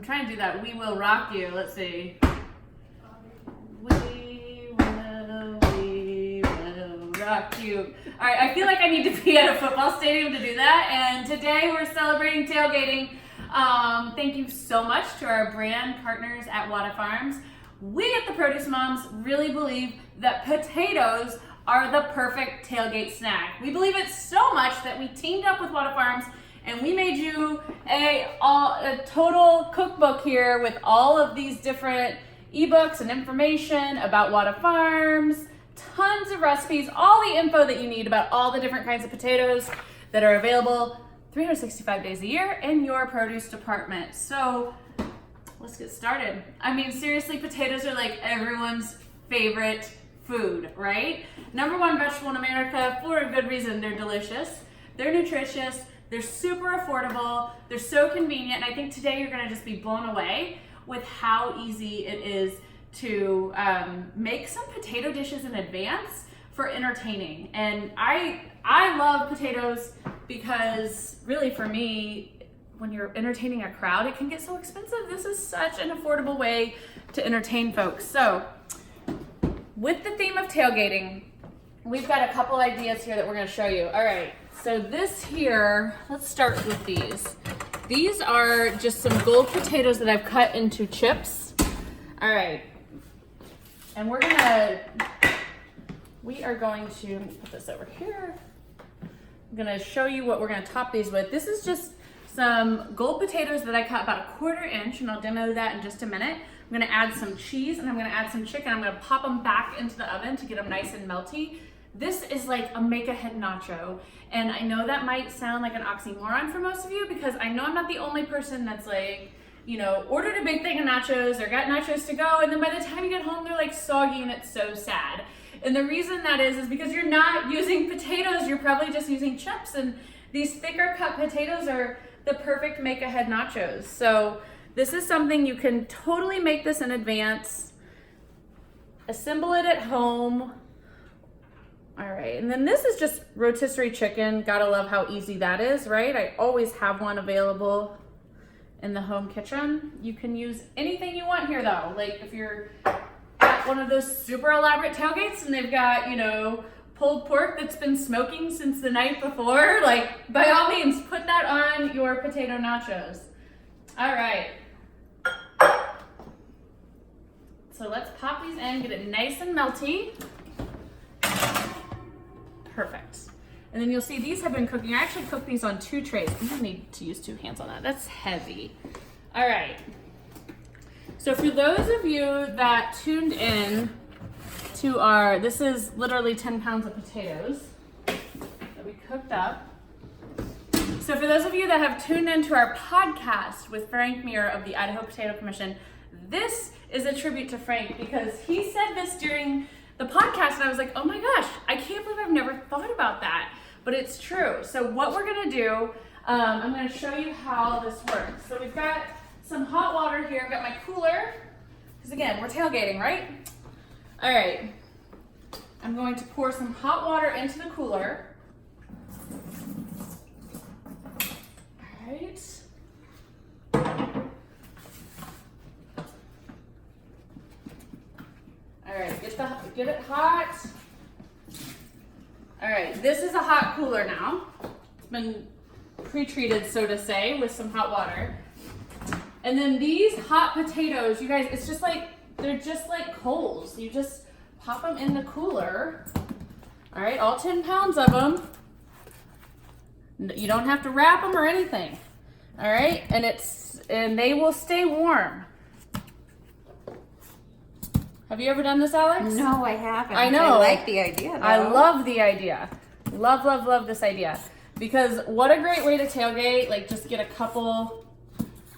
trying to do that We Will Rock You. Let's see. We will rock you. All right, I feel like I need to be at a football stadium to do that. And today we're celebrating tailgating. Thank you so much to our brand partners at Wada Farms. We at the Produce Moms really believe that potatoes are the perfect tailgate snack. We believe it so much that we teamed up with Wada Farms and we made you a total cookbook here with all of these different ebooks and information about Wada Farms, tons of recipes, all the info that you need about all the different kinds of potatoes that are available 365 days a year in your produce department. So let's get started. I mean, seriously, potatoes are like everyone's favorite food, right? #1 vegetable in America for a good reason. They're delicious, they're nutritious, they're super affordable, they're so convenient, and I think today you're gonna just be blown away with how easy it is to make some potato dishes in advance for entertaining. And I love potatoes because really for me, when you're entertaining a crowd, it can get so expensive. This is such an affordable way to entertain folks. So with the theme of tailgating, we've got a couple ideas here that we're gonna show you. All right, so this here, let's start with these. These are just some gold potatoes that I've cut into chips. All right, and we are going to put this over here. I'm gonna show you what we're gonna top these with. This is just some gold potatoes that I cut about 1/4 inch, and I'll demo that in just a minute. I'm gonna add some cheese and I'm gonna add some chicken. I'm gonna pop them back into the oven to get them nice and melty. This is like a make-ahead nacho. And I know that might sound like an oxymoron for most of you because I know I'm not the only person that's like, you know, ordered a big thing of nachos or got nachos to go, and then by the time you get home, they're like soggy and it's so sad. And the reason that is because you're not using potatoes, you're probably just using chips, and these thicker cut potatoes are the perfect make-ahead nachos. So this is something you can totally make this in advance, assemble it at home. All right, and then this is just rotisserie chicken. Gotta love how easy that is, right? I always have one available in the home kitchen. You can use anything you want here though. Like if you're at one of those super elaborate tailgates and they've got, you know, pulled pork that's been smoking since the night before, like by all means, put that on your potato nachos. All right. So let's pop these in, get it nice and melty. Perfect. And then you'll see these have been cooking. I actually cooked these on 2 trays. I'm gonna need to use 2 hands on that. That's heavy. All right. So for those of you that tuned in to this is literally 10 pounds of potatoes that we cooked up. So for those of you that have tuned into our podcast with Frank Muir of the Idaho Potato Commission, this is a tribute to Frank because he said this during the podcast and I was like, oh my gosh, I can't believe I've never thought about that, but it's true. So what we're gonna do, I'm gonna show you how this works. So we've got some hot water here. I've got my cooler, because again, we're tailgating, right? All right, I'm going to pour some hot water into the cooler. All right. All right, get it hot. All right, this is a hot cooler now. It's been pre-treated, so to say, with some hot water. And then these hot potatoes, you guys, it's just like, they're just like coals. You just pop them in the cooler. All right, all 10 pounds of them. You don't have to wrap them or anything. All right, and they will stay warm. Have you ever done this, Alex? No, I haven't. I know. I like the idea, though. I love the idea. Love, love, love this idea. Because what a great way to tailgate. Like, just get a couple,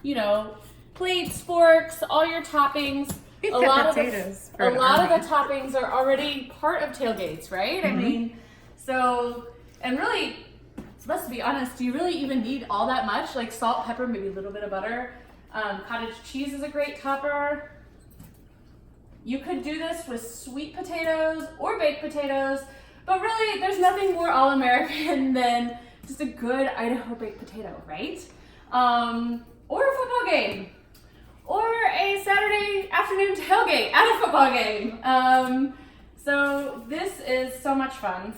you know, plates, forks, all your toppings. A lot of the toppings are already part of tailgates, right? Mm-hmm. I mean, so, and really, let's be honest, do you really even need all that much? Like salt, pepper, maybe a little bit of butter. Cottage cheese is a great topper. You could do this with sweet potatoes or baked potatoes, but really there's nothing more all-American than just a good Idaho baked potato, right? Or a football game, or a Saturday afternoon tailgate at a football game. So this is so much fun.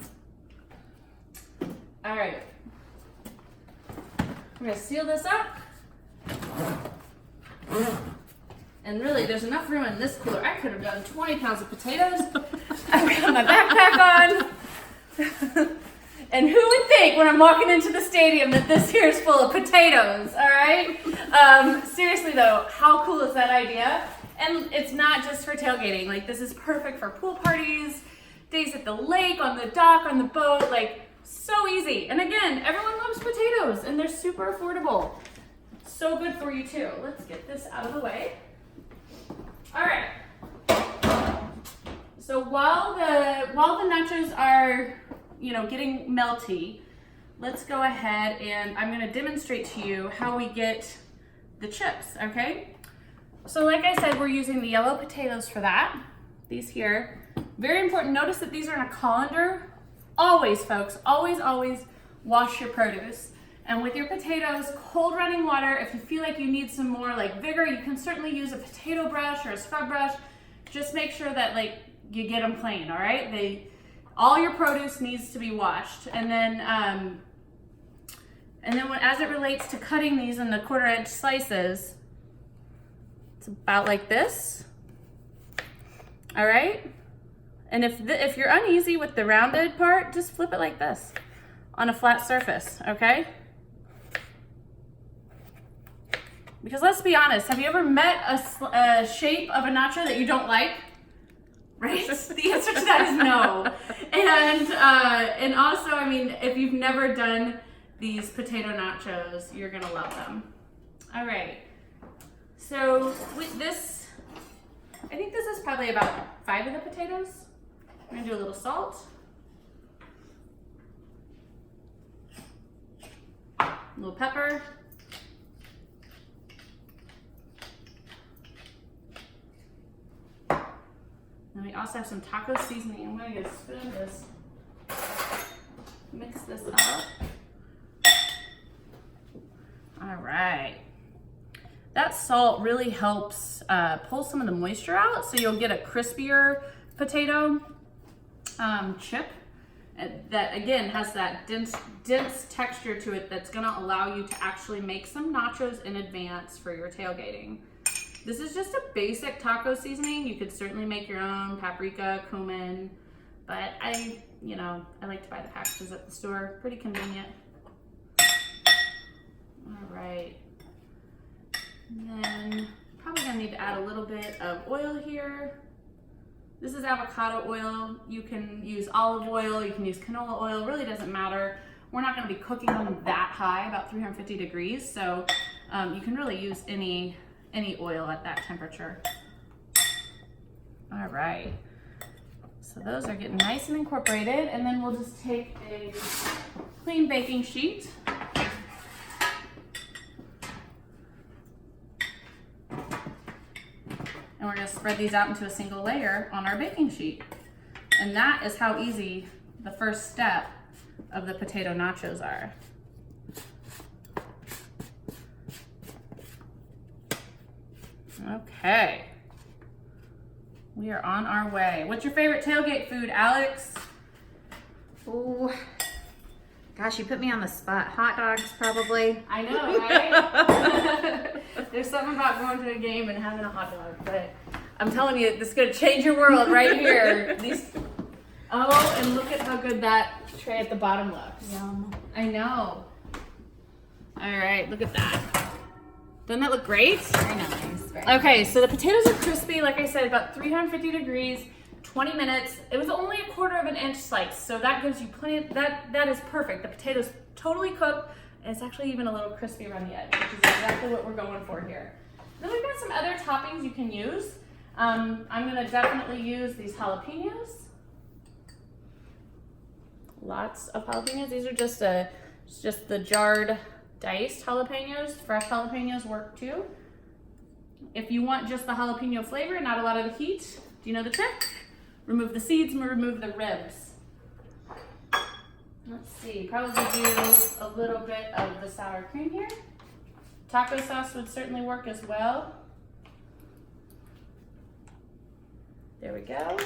All right, I'm gonna seal this up. And really, there's enough room in this cooler. I could have done 20 pounds of potatoes. I've got my backpack on. And who would think when I'm walking into the stadium that this here is full of potatoes, all right? Seriously though, how cool is that idea? And it's not just for tailgating. Like, this is perfect for pool parties, days at the lake, on the dock, on the boat, like, so easy. And again, everyone loves potatoes and they're super affordable. So good for you too. Let's get this out of the way. All right. So while the nachos are, getting melty, let's go ahead and I'm going to demonstrate to you how we get the chips, okay? So like I said, we're using the yellow potatoes for that. These here. Very important. Notice that these are in a colander. Always, folks, always wash your produce. And with your potatoes, cold running water. If you feel like you need some more vigor, you can certainly use a potato brush or a scrub brush. Just make sure that you get them clean, all right? All your produce needs to be washed. And then as it relates to cutting these into 1/4-inch slices, it's about like this, all right? And if you're uneasy with the rounded part, just flip it like this on a flat surface, okay? Because let's be honest, have you ever met a shape of a nacho that you don't like? Right? The answer to that is no. And also, I mean, if you've never done these potato nachos, you're gonna love them. All right. So with this, I think this is probably about 5 of the potatoes. I'm gonna do a little salt. A little pepper. And we also have some taco seasoning. I'm gonna get a spoon of this. Mix this up. All right. That salt really helps pull some of the moisture out, so you'll get a crispier potato chip that again has that dense texture to it that's gonna allow you to actually make some nachos in advance for your tailgating. This is just a basic taco seasoning. You could certainly make your own, paprika, cumin, but I like to buy the packages at the store. Pretty convenient. All right. And then probably gonna need to add a little bit of oil here. This is avocado oil. You can use olive oil, you can use canola oil, really doesn't matter. We're not gonna be cooking them that high, about 350 degrees, so you can really use any oil at that temperature. All right, so those are getting nice and incorporated, and then we'll just take a clean baking sheet. And we're gonna spread these out into a single layer on our baking sheet. And that is how easy the first step of the potato nachos are. Okay, we are on our way. What's your favorite tailgate food, Alex? Oh, gosh, you put me on the spot. Hot dogs, probably. I know, right? There's something about going to a game and having a hot dog, but I'm telling you, this is gonna change your world right here. Oh, and look at how good that tray at the bottom looks. Yum. I know. All right, look at that. Doesn't that look great? Very nice. Very Okay, so the potatoes are crispy, like I said, about 350 degrees, 20 minutes. It was only a 1/4 inch slice, so that gives you plenty of, that is perfect. The potato's totally cooked, and it's actually even a little crispy around the edge, which is exactly what we're going for here. Then we've got some other toppings you can use. I'm gonna definitely use these jalapenos. Lots of jalapenos. These are just the jarred diced jalapenos. Fresh jalapenos work too. If you want just the jalapeno flavor, not a lot of the heat, do you know the trick? Remove the seeds and remove the ribs. Let's see, probably do a little bit of the sour cream here. Taco sauce would certainly work as well. There we go.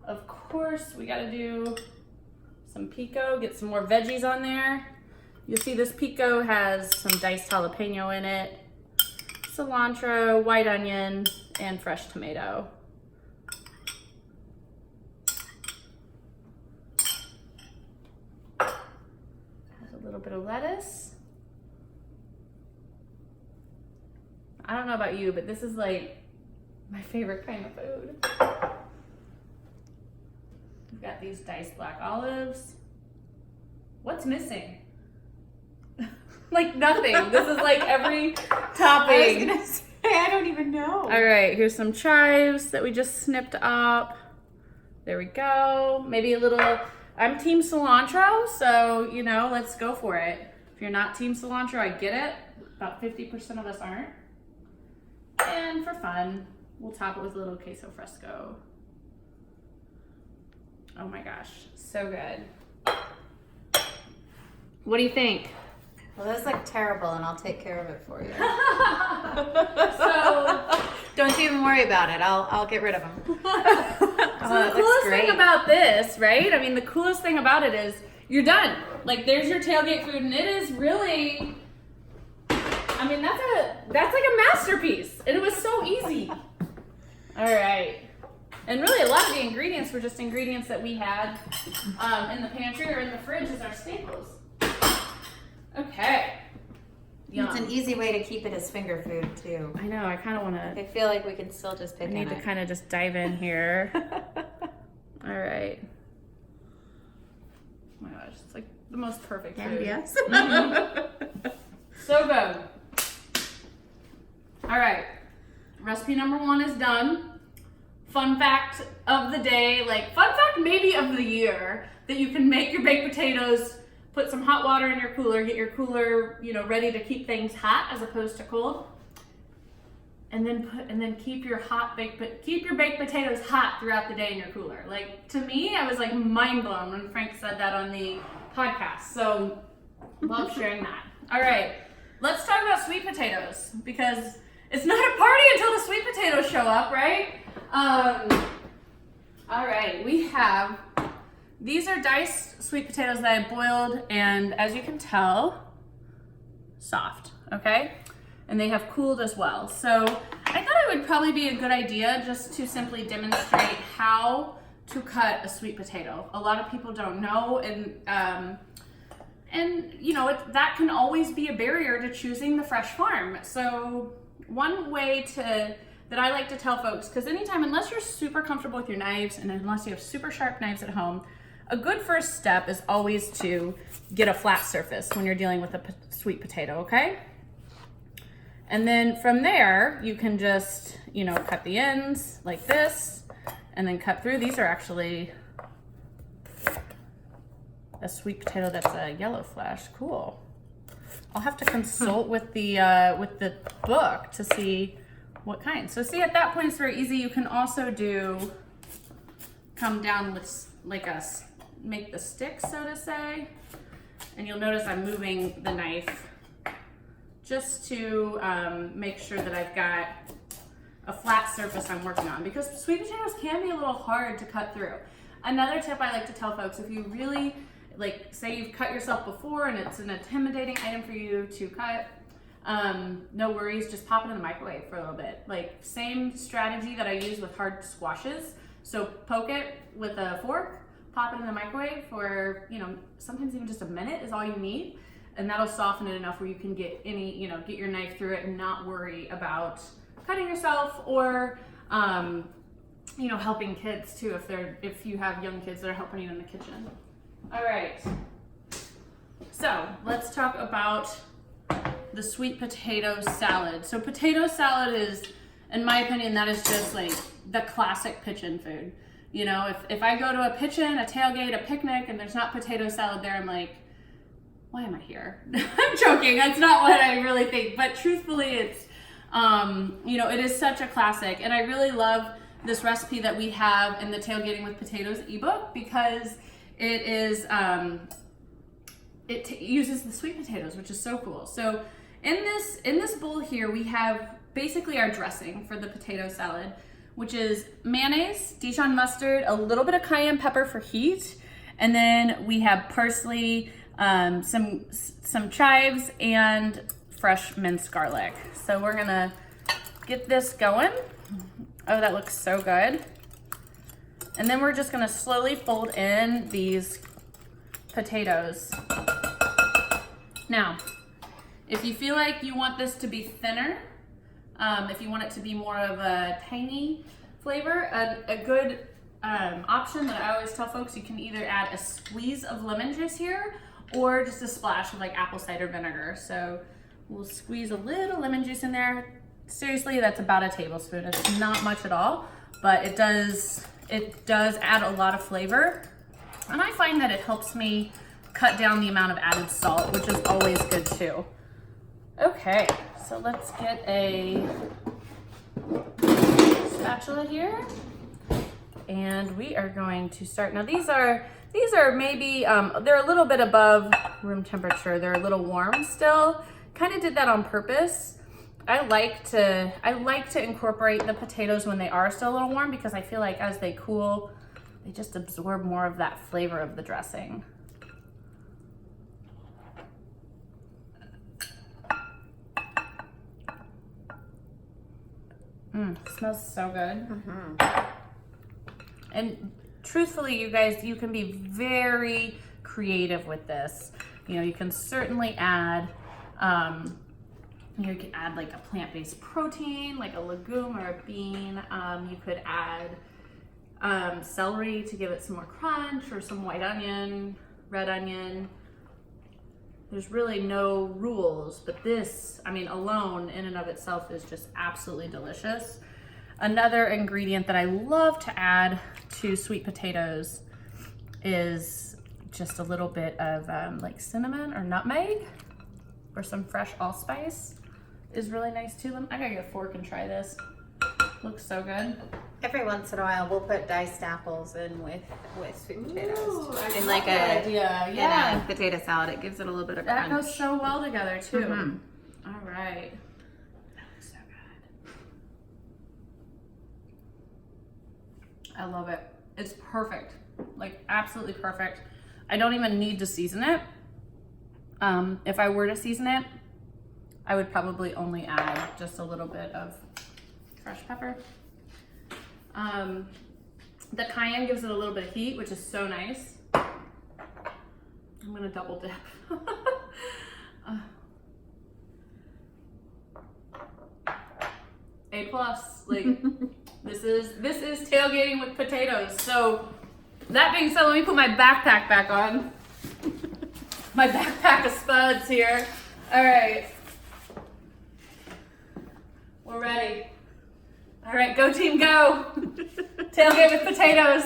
Of course, we gotta do some pico, get some more veggies on there. You'll see this pico has some diced jalapeno in it, cilantro, white onion, and fresh tomato. Add a little bit of lettuce. I don't know about you, but this is like my favorite kind of food. We've got these diced black olives. What's missing? Like nothing. This is like every topping. I was gonna say, I don't even know. All right, here's some chives that we just snipped up. There we go. Maybe a little, I'm team cilantro, so, you know, let's go for it. If you're not team cilantro, I get it. About 50% of us aren't. And for fun, we'll top it with a little queso fresco. Oh my gosh, so good. What do you think? Well, those look terrible, and I'll take care of it for you. So, don't even worry about it. I'll get rid of them. So the coolest thing about this, right? I mean, the coolest thing about it is you're done. Like, there's your tailgate food, and it is really, I mean, that's like a masterpiece. And it was so easy. All right. And really, a lot of the ingredients were just ingredients that we had in the pantry or in the fridge as our staples. Okay. Yum. It's an easy way to keep it as finger food, too. I know. I kind of want to. I feel like we can still just pick I need to kind of just dive in here. All right. Oh my gosh, it's like the most perfect food. Yes. Mm-hmm. So good. All right. Recipe number 1 is done. Fun fact of the day, like fun fact maybe of the year, that you can make your baked potatoes, put some hot water in your cooler, get your cooler, you know, ready to keep things hot as opposed to cold. And then keep your baked potatoes hot throughout the day in your cooler. Like, to me, I was like mind blown when Frank said that on the podcast. So love sharing that. All right, let's talk about sweet potatoes, because it's not a party until the sweet potatoes show up, right? All right, we have, these are diced sweet potatoes that I boiled, and as you can tell, soft, okay? And they have cooled as well. So I thought it would probably be a good idea just to simply demonstrate how to cut a sweet potato. A lot of people don't know, and you know, that can always be a barrier to choosing the fresh farm. So one way that I like to tell folks, because anytime, unless you're super comfortable with your knives and unless you have super sharp knives at home, a good first step is always to get a flat surface when you're dealing with a sweet potato, okay? And then from there, you can just, you know, cut the ends like this and then cut through. These are actually a sweet potato that's a yellow flash. Cool. I'll have to consult with the book to see what kind. So see, at that point, it's very easy. You can also come down with like make the stick, so to say. And you'll notice I'm moving the knife just to make sure that I've got a flat surface I'm working on, because sweet potatoes can be a little hard to cut through. Another tip I like to tell folks, if you really, like, say you've cut yourself before and it's an intimidating item for you to cut, no worries, just pop it in the microwave for a little bit. Like, same strategy that I use with hard squashes. So poke it with a fork, pop it in the microwave for, you know, sometimes even just a minute is all you need. And that'll soften it enough where you can get get your knife through it and not worry about cutting yourself, or, you know, helping kids too, if you have young kids that are helping you in the kitchen. All right. So let's talk about the sweet potato salad. So potato salad is, in my opinion, that is just like the classic pitch-in food. You know, if I go to a pitch-in, a tailgate, a picnic, and there's not potato salad there, I'm like, why am I here? I'm joking. That's not what I really think. But truthfully, it's, you know, it is such a classic. And I really love this recipe that we have in the Tailgating with Potatoes ebook, because it is, it uses the sweet potatoes, which is so cool. So in this bowl here, we have basically our dressing for the potato salad. which is mayonnaise, Dijon mustard, a little bit of cayenne pepper for heat, and then we have parsley, some chives, and fresh minced garlic. So we're gonna get this going. Oh, that looks so good. And then we're just gonna slowly fold in these potatoes. Now, if you feel like you want this to be thinner, if you want it to be more of a tangy flavor, a good option that I always tell folks, you can either add a squeeze of lemon juice here or just a splash of like apple cider vinegar. So we'll squeeze a little lemon juice in there. Seriously, that's about a tablespoon. It's not much at all, but it does add a lot of flavor. And I find that it helps me cut down the amount of added salt, which is always good too. Okay, so let's get a spatula here. And we are going to start. Now these are maybe, they're a little bit above room temperature. They're a little warm still. Kind of did that on purpose. I like to incorporate the potatoes when they are still a little warm, because I feel like as they cool, they just absorb more of that flavor of the dressing. Smells so good. Mm-hmm. And truthfully, you guys, you can be very creative with this. You know, you can certainly add, you can add like a plant-based protein, like a legume or a bean. You could add celery to give it some more crunch, or some white onion, red onion. There's really no rules, but this, I mean, alone in and of itself is just absolutely delicious. Another ingredient that I love to add to sweet potatoes is just a little bit of like cinnamon or nutmeg, or some fresh allspice is really nice too. I gotta get a fork and try this. Looks so good. Every once in a while, we'll put diced apples in with sweet potatoes. Ooh, in like a potato salad. It gives it a little bit of that crunch. goes so well together too. Mm-hmm. All right. That looks so good. I love it. It's perfect. Like absolutely perfect. I don't even need to season it. If I were to season it, I would probably only add just a little bit of fresh pepper. The cayenne gives it a little bit of heat, which is so nice. I'm gonna double dip. A+, like this is tailgating with potatoes. So that being said, let me put my backpack back on. My backpack of spuds here. All right, we're ready. All right, go team, go. Tailgate with potatoes.